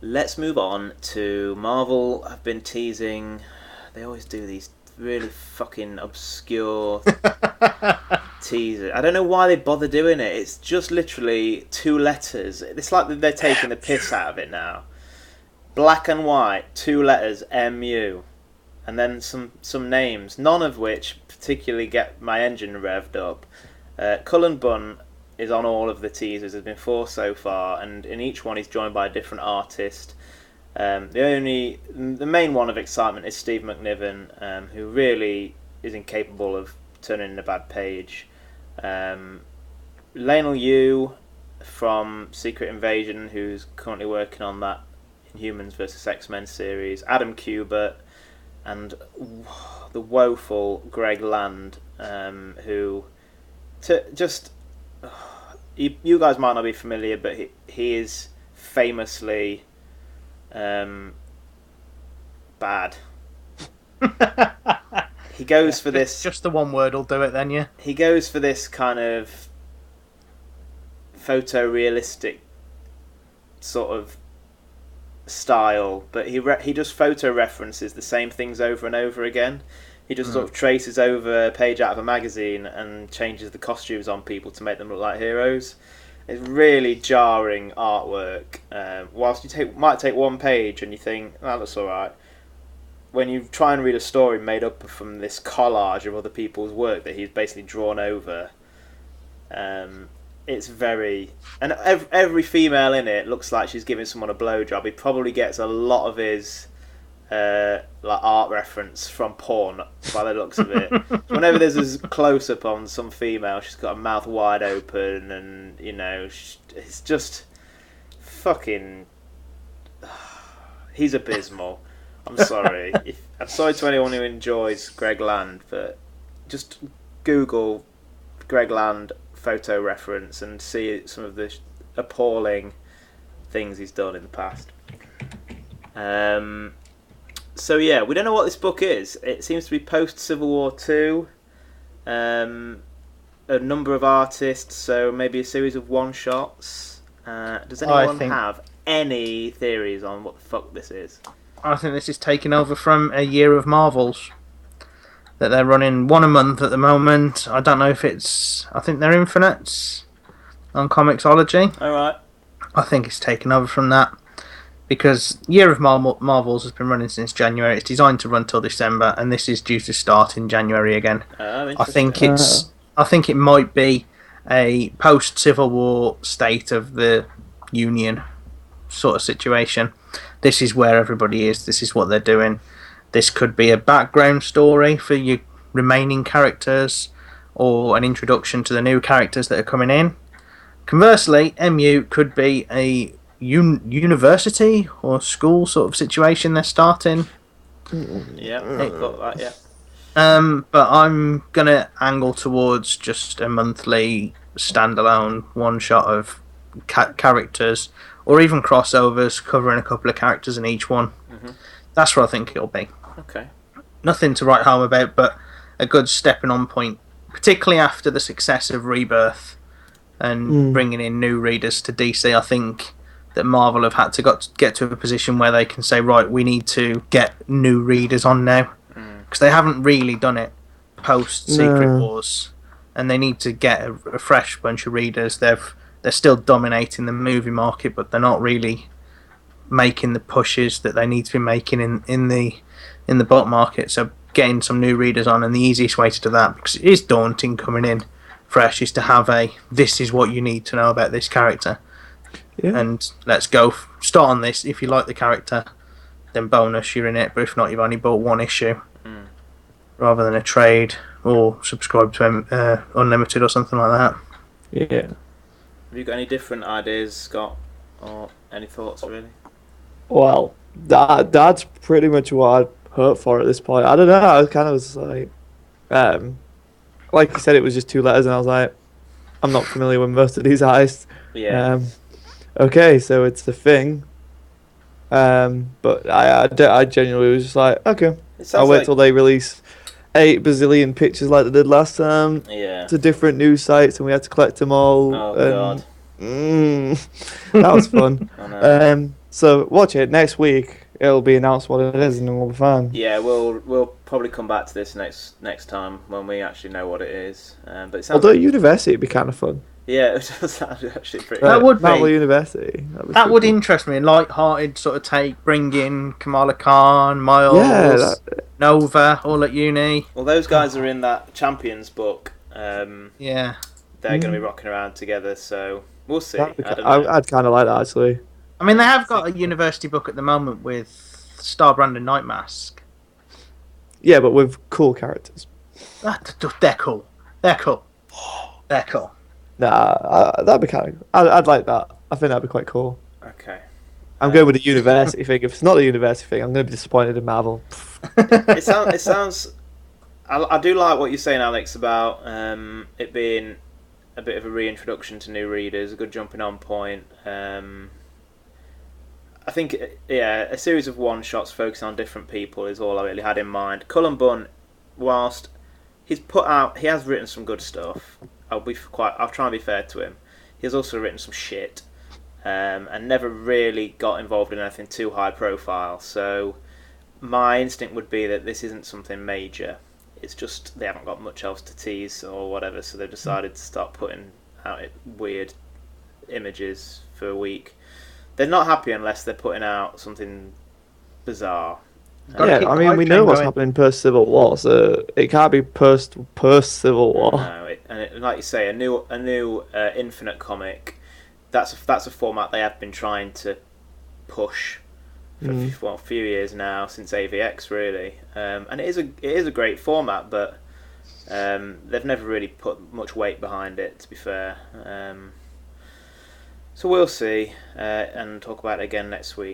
let's move on to Marvel. Have been teasing. They always do these really fucking obscure teaser. I don't know why they bother doing it. It's just literally two letters. It's like they're taking the piss out of it now. Black and white, two letters, MU, and then some names, none of which particularly get my engine revved up. Cullen Bunn is on all of the teasers. There's been four so far, and in each one he's joined by a different artist. The main one of excitement is Steve McNiven, who really is incapable of turning in a bad page. Lionel Yu from Secret Invasion, who's currently working on that Inhumans vs X-Men series. Adam Kubert and the woeful Greg Land, who you guys might not be familiar, but he is famously bad. He goes for this. Just the one word will do it, then, yeah. He goes for this kind of photorealistic sort of style, but he just photo references the same things over and over again. He just sort of traces over a page out of a magazine and changes the costumes on people to make them look like heroes. It's really jarring artwork. Whilst you might take one page and you think, "Oh, that's all right," when you try and read a story made up from this collage of other people's work that he's basically drawn over, it's very... And every female in it looks like she's giving someone a blowjob. He probably gets a lot of his art reference from porn by the looks of it. Whenever there's a close-up on some female, she's got her mouth wide open, and, you know, it's just fucking... He's abysmal. I'm sorry. I'm sorry to anyone who enjoys Greg Land, but just Google Greg Land photo reference and see some of the appalling things he's done in the past. So yeah, we don't know what this book is. It seems to be post-Civil War 2. A number of artists, so maybe a series of one-shots. Does anyone have any theories on what the fuck this is? I think this is taking over from a year of Marvels. That they're running one a month at the moment. I don't know if it's... I think they're Infinites on Comixology. Alright. I think it's taken over from that. Because Year of Marvels has been running since January. It's designed to run till December, and this is due to start in January again. I think it might be a post-Civil War state of the Union sort of situation. This is where everybody is. This is what they're doing. This could be a background story for your remaining characters, or an introduction to the new characters that are coming in. Conversely, MU could be a university or school sort of situation they're starting. Yeah, I thought that, yeah. But I'm going to angle towards just a monthly standalone one-shot of characters, or even crossovers covering a couple of characters in each one. Mm-hmm. That's what I think it'll be. Okay. Nothing to write home about, but a good stepping on point, particularly after the success of Rebirth and bringing in new readers to DC. I think that Marvel have had to get to a position where they can say, right, we need to get new readers on now, because they haven't really done it post Secret Wars, and they need to get a fresh bunch of readers. They're still dominating the movie market, but they're not really making the pushes that they need to be making in the book market. So getting some new readers on, and the easiest way to do that, because it is daunting coming in fresh, is to have this is what you need to know about this character. Yeah. And let's go start on this. If you like the character, then bonus, you're in it. But if not, you've only bought one issue rather than a trade or subscribe to Unlimited or something like that. Yeah. Have you got any different ideas, Scott, or any thoughts really? Well, that's pretty much what I'd hope for at this point. I don't know. I kind of was like you said, it was just two letters, and I was like, I'm not familiar with most of these artists. Yeah. Okay, so it's the Thing. But I genuinely was just like, okay, I'll wait till they release 8 bazillion pictures like they did last time. Yeah. To different news sites, and we had to collect them all. Oh, God. That was fun. I know. So watch it next week. It'll be announced what it is, and then we'll be fine. Yeah, we'll probably come back to this next time when we actually know what it is. But it sounds Although university would be kind of fun. Yeah, it does sound actually pretty. That would Marvel be University. That would interest me. Light-hearted sort of take. Bring in Kamala Khan, Miles, Nova, all at uni. Well, those guys are in that Champions book. Yeah, they're going to be rocking around together, so we'll see. I'd kind of like that actually. I mean, they have got a university book at the moment with Starbrand and Nightmask. Yeah, but with cool characters. They're cool. They're cool. They're cool. Nah, that'd be kind of. I'd like that. I think that'd be quite cool. Okay. I'm going with the university thing. If it's not the university thing, I'm going to be disappointed in Marvel. It sounds. I do like what you're saying, Alex, about it being a bit of a reintroduction to new readers, a good jumping on point. I think, a series of one-shots focusing on different people is all I really had in mind. Cullen Bunn, whilst he has written some good stuff. I'll try and be fair to him. He has also written some shit, and never really got involved in anything too high profile. So my instinct would be that this isn't something major. It's just they haven't got much else to tease or whatever, so they've decided to start putting out weird images for a week. They're not happy unless they're putting out something bizarre. Yeah, I mean, we know what's happening post Civil War, so it can't be post Civil War. No, like you say, a new Infinite comic. That's a format they have been trying to push for a few years now, since AVX really, and it is a great format, but they've never really put much weight behind it. To be fair, so we'll see and talk about it again next week.